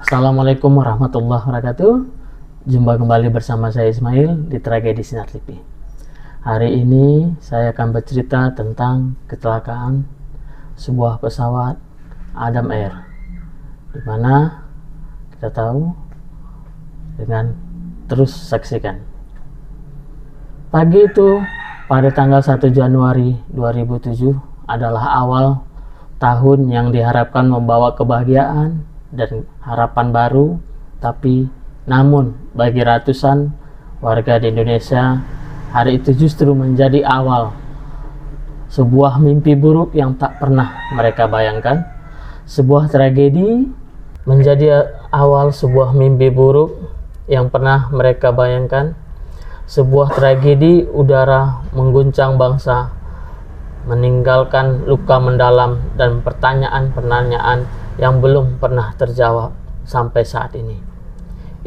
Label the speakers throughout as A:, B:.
A: Assalamualaikum warahmatullahi wabarakatuh. Jumpa kembali bersama saya Ismail di Tragedi Sinar TV. Hari ini saya akan bercerita tentang kecelakaan sebuah pesawat Adam Air, dimana kita tahu dengan terus saksikan. Pagi itu pada tanggal 1 Januari 2007 adalah awal tahun yang diharapkan membawa kebahagiaan dan harapan baru, tapi namun bagi ratusan warga di Indonesia, hari itu justru menjadi awal sebuah mimpi buruk yang tak pernah mereka bayangkan. Sebuah tragedi menjadi awal sebuah mimpi buruk yang pernah mereka bayangkan. Sebuah tragedi udara mengguncang bangsa, meninggalkan luka mendalam dan pertanyaan-pertanyaan yang belum pernah terjawab sampai saat ini.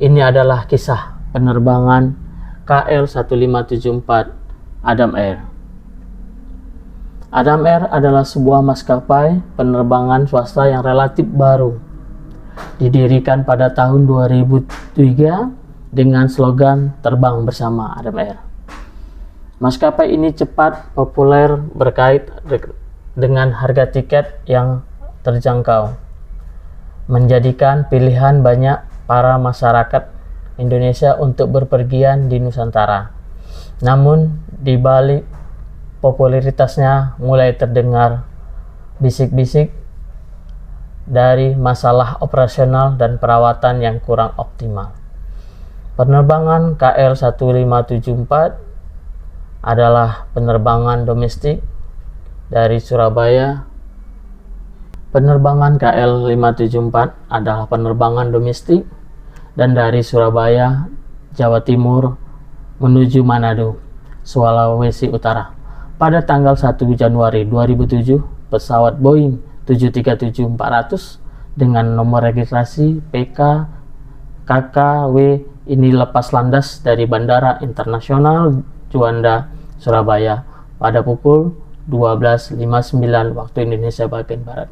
A: Ini adalah kisah penerbangan KL1574 Adam Air. Adam Air adalah sebuah maskapai penerbangan swasta yang relatif baru. Didirikan pada tahun 2003 dengan slogan "Terbang Bersama Adam Air". Maskapai ini cepat populer berkait dengan harga tiket yang terjangkau, menjadikan pilihan banyak para masyarakat Indonesia untuk berpergian di Nusantara. Namun, di balik popularitasnya mulai terdengar bisik-bisik dari masalah operasional dan perawatan yang kurang optimal. Penerbangan KL1574 adalah penerbangan domestik dari Surabaya. Penerbangan KL574 adalah penerbangan domestik dan dari Surabaya, Jawa Timur menuju Manado, Sulawesi Utara. Pada tanggal 1 Januari 2007, pesawat Boeing 737-400 dengan nomor registrasi PK KKW ini lepas landas dari Bandara Internasional Juanda, Surabaya pada pukul 12.59 waktu Indonesia bagian Barat.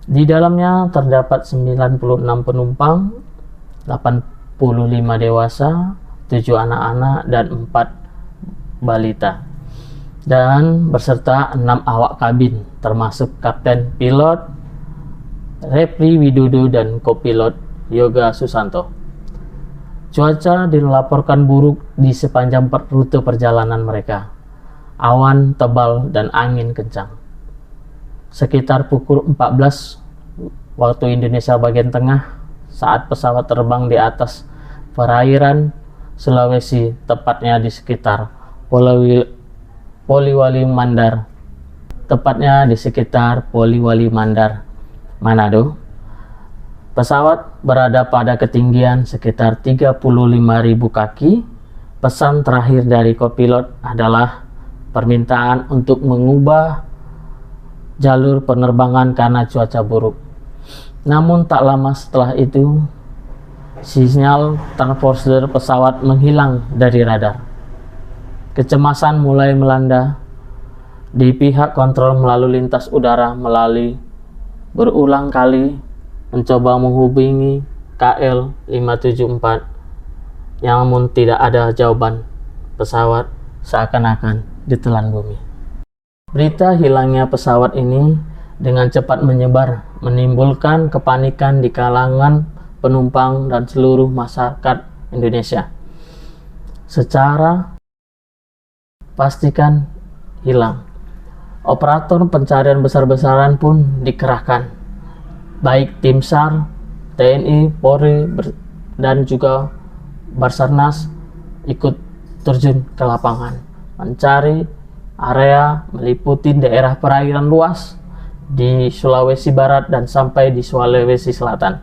A: Di dalamnya terdapat 96 penumpang, 85 dewasa, 7 anak-anak, dan 4 balita. Dan berserta 6 awak kabin, termasuk kapten pilot Repri Widodo dan kopilot Yoga Susanto. Cuaca dilaporkan buruk di sepanjang rute perjalanan mereka. Awan tebal dan angin kencang. Sekitar pukul 14 waktu Indonesia bagian tengah, saat pesawat terbang di atas perairan Sulawesi, tepatnya di sekitar Poliwali Mandar, Manado. Pesawat berada pada ketinggian sekitar 35.000 kaki. Pesan terakhir dari kopilot adalah permintaan untuk mengubah jalur penerbangan karena cuaca buruk. Namun tak lama setelah itu, sinyal transponder pesawat menghilang dari radar. Kecemasan mulai melanda di pihak kontrol lalu lintas udara melalui berulang kali mencoba menghubungi KL574, namun tidak ada jawaban. Pesawat seakan-akan ditelan bumi. Berita hilangnya pesawat ini dengan cepat menyebar, menimbulkan kepanikan di kalangan penumpang dan seluruh masyarakat Indonesia. Secara pastikan hilang. Operator pencarian besar-besaran pun dikerahkan, baik tim SAR, TNI, Polri, dan juga Basarnas ikut terjun ke lapangan mencari area meliputi daerah perairan luas di Sulawesi Barat dan sampai di Sulawesi Selatan,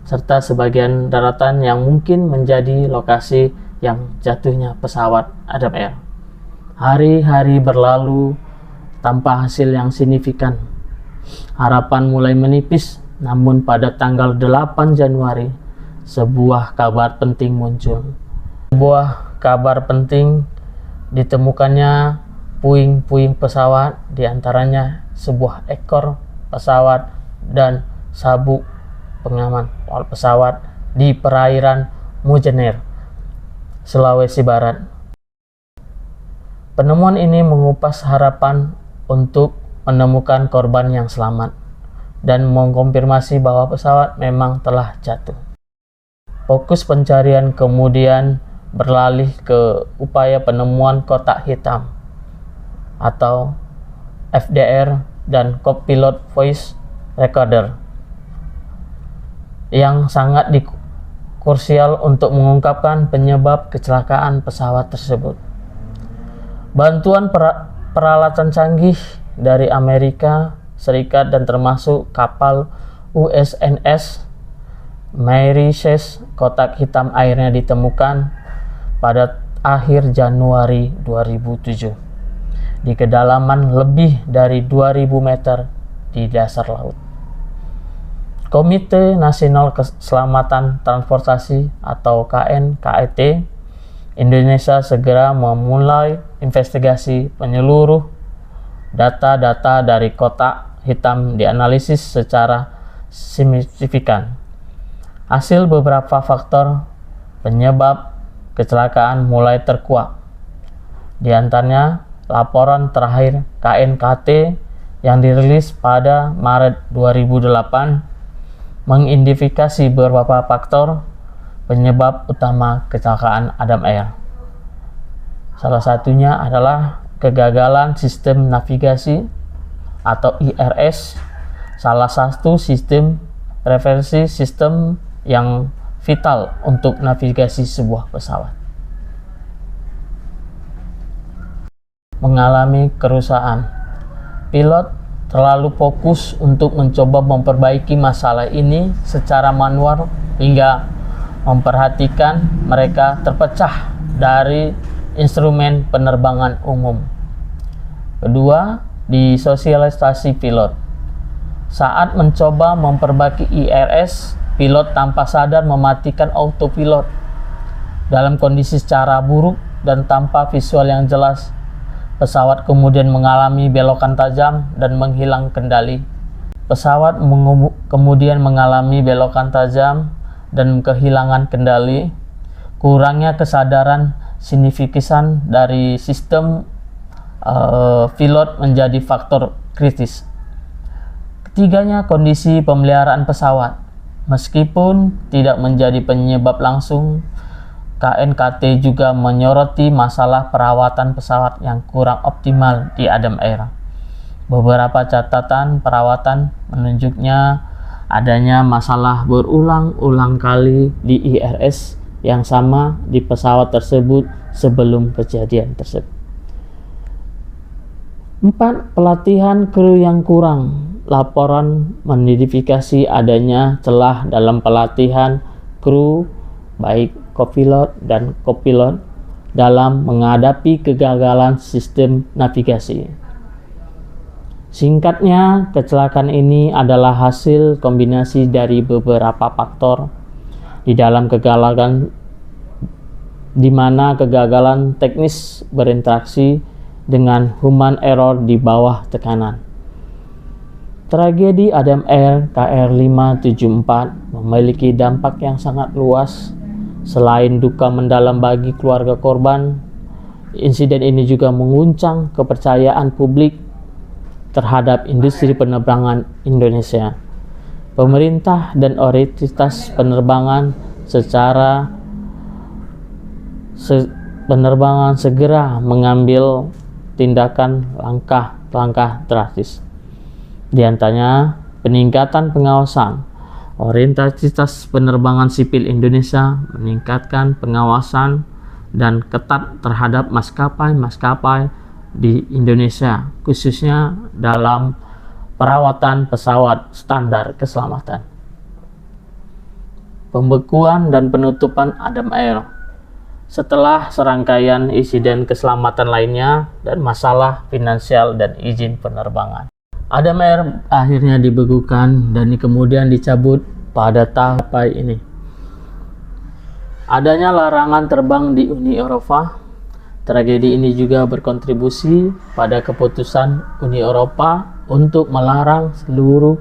A: serta sebagian daratan yang mungkin menjadi lokasi yang jatuhnya pesawat Adam Air. Hari-hari berlalu tanpa hasil yang signifikan. Harapan mulai menipis, namun pada tanggal 8 Januari, sebuah kabar penting muncul. Sebuah kabar penting ditemukannya puing-puing pesawat, diantaranya sebuah ekor pesawat dan sabuk pengaman pesawat di perairan Mujener, Sulawesi Barat. Penemuan ini mengupas harapan untuk menemukan korban yang selamat dan mengkonfirmasi bahwa pesawat memang telah jatuh. Fokus pencarian kemudian beralih ke upaya penemuan kotak hitam atau FDR dan co-pilot voice recorder yang sangat krusial untuk mengungkapkan penyebab kecelakaan pesawat tersebut. Bantuan peralatan canggih dari Amerika Serikat dan termasuk kapal USNS Mauritius, kotak hitam airnya ditemukan pada akhir Januari 2007 di kedalaman lebih dari 2000 meter di dasar laut. Komite Nasional Keselamatan Transportasi atau KNKT Indonesia segera memulai investigasi. Penyeluruh data-data dari kotak hitam dianalisis secara signifikan. Hasil beberapa faktor penyebab kecelakaan mulai terkuak. Di antaranya laporan terakhir KNKT yang dirilis pada Maret 2008 mengidentifikasi beberapa faktor penyebab utama kecelakaan Adam Air. Salah satunya adalah kegagalan sistem navigasi atau IRS, salah satu sistem reversi sistem yang vital untuk navigasi sebuah pesawat. Mengalami kerusakan. Pilot terlalu fokus untuk mencoba memperbaiki masalah ini secara manual hingga memperhatikan mereka terpecah dari instrumen penerbangan umum. Kedua, di sosialisasi pilot. Saat mencoba memperbaiki IRS, pilot tanpa sadar mematikan autopilot dalam kondisi secara buruk dan tanpa visual yang jelas. Pesawat kemudian mengalami belokan tajam dan menghilang kendali. Pesawat kemudian mengalami belokan tajam dan kehilangan kendali. Kurangnya kesadaran signifikan dari sistem pilot menjadi faktor kritis. Ketiganya, kondisi pemeliharaan pesawat. Meskipun tidak menjadi penyebab langsung, KNKT juga menyoroti masalah perawatan pesawat yang kurang optimal di Adam Air. Beberapa catatan perawatan menunjuknya adanya masalah berulang-ulang kali di IRS yang sama di pesawat tersebut sebelum kejadian tersebut. 4. Pelatihan kru yang kurang. Laporan mengidentifikasi adanya celah dalam pelatihan kru baik kopilot dan kopilot dalam menghadapi kegagalan sistem navigasi. Singkatnya, kecelakaan ini adalah hasil kombinasi dari beberapa faktor di dalam kegagalan, di mana kegagalan teknis berinteraksi dengan human error di bawah tekanan. Tragedi Adam Air KR574 memiliki dampak yang sangat luas. Selain duka mendalam bagi keluarga korban, insiden ini juga mengguncang kepercayaan publik terhadap industri penerbangan Indonesia. Pemerintah dan otoritas penerbangan penerbangan segera mengambil tindakan langkah drastis. Di antaranya peningkatan pengawasan. Otoritas penerbangan sipil Indonesia meningkatkan pengawasan dan ketat terhadap maskapai-maskapai di Indonesia, khususnya dalam perawatan pesawat standar keselamatan. Pembekuan dan penutupan Adam Air. Setelah serangkaian insiden keselamatan lainnya dan masalah finansial dan izin penerbangan, Adam Air akhirnya dibekukan dan kemudian dicabut pada tahap ini. Adanya larangan terbang di Uni Eropa Tragedi ini juga berkontribusi pada keputusan Uni Eropa untuk melarang seluruh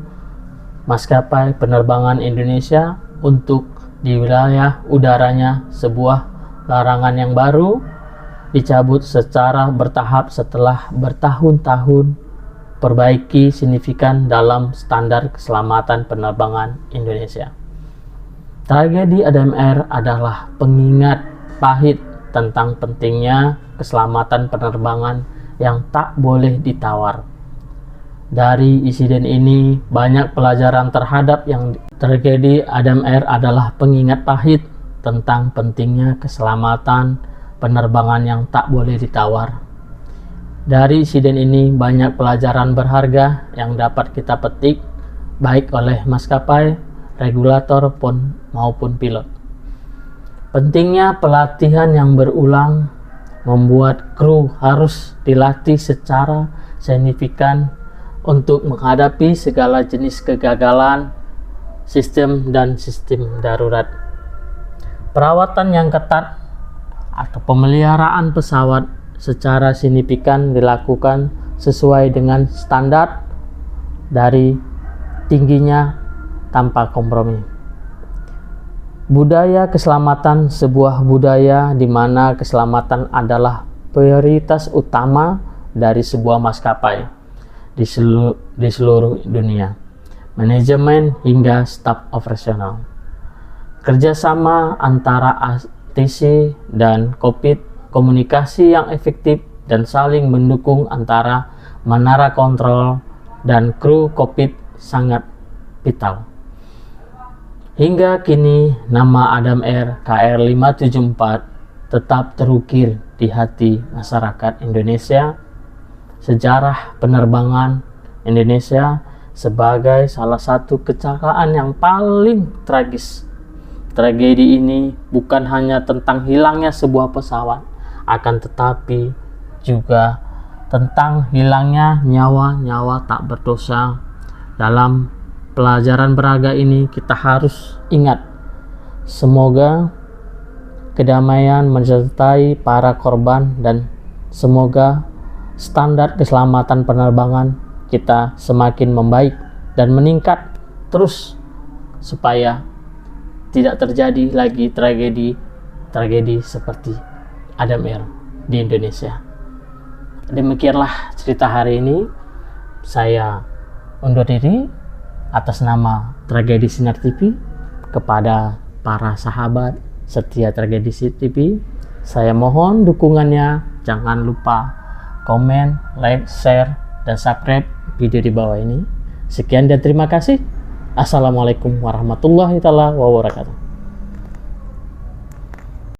A: maskapai penerbangan Indonesia untuk di wilayah udaranya. Sebuah larangan yang baru dicabut secara bertahap setelah bertahun-tahun perbaiki signifikan dalam standar keselamatan penerbangan Indonesia. Tragedi ADMR adalah pengingat pahit tentang pentingnya keselamatan penerbangan yang tak boleh ditawar. Dari insiden ini, banyak pelajaran terhadap yang tragedi ADMR adalah pengingat pahit tentang pentingnya keselamatan penerbangan yang tak boleh ditawar. Dari insiden ini, banyak pelajaran berharga yang dapat kita petik, baik oleh maskapai, regulator, maupun pilot. Pentingnya pelatihan yang berulang membuat kru harus dilatih secara signifikan untuk menghadapi segala jenis kegagalan sistem dan sistem darurat. Perawatan yang ketat atau pemeliharaan pesawat secara signifikan dilakukan sesuai dengan standar dari tingginya tanpa kompromi. Budaya keselamatan, sebuah budaya di mana keselamatan adalah prioritas utama dari sebuah maskapai di seluruh dunia, manajemen hingga staf operasional. Kerjasama antara ATC dan kokpit, komunikasi yang efektif dan saling mendukung antara menara kontrol dan kru kokpit sangat vital. Hingga kini, nama ADMR KR574 tetap terukir di hati masyarakat Indonesia. Sejarah penerbangan Indonesia sebagai salah satu kecelakaan yang paling tragis. Tragedi ini bukan hanya tentang hilangnya sebuah pesawat, akan tetapi juga tentang hilangnya nyawa-nyawa tak berdosa. Dalam pelajaran berharga ini kita harus ingat, semoga kedamaian menyertai para korban dan semoga standar keselamatan penerbangan kita semakin membaik dan meningkat terus supaya tidak terjadi lagi tragedi seperti ADMR di Indonesia. Demikianlah cerita hari ini. Saya undur diri atas nama Tragedi Sinar TV. Kepada para sahabat setia Tragedi Sinar TV, saya mohon dukungannya. Jangan lupa komen, like, share, dan subscribe video di bawah ini. Sekian dan terima kasih. Assalamualaikum warahmatullahi wabarakatuh.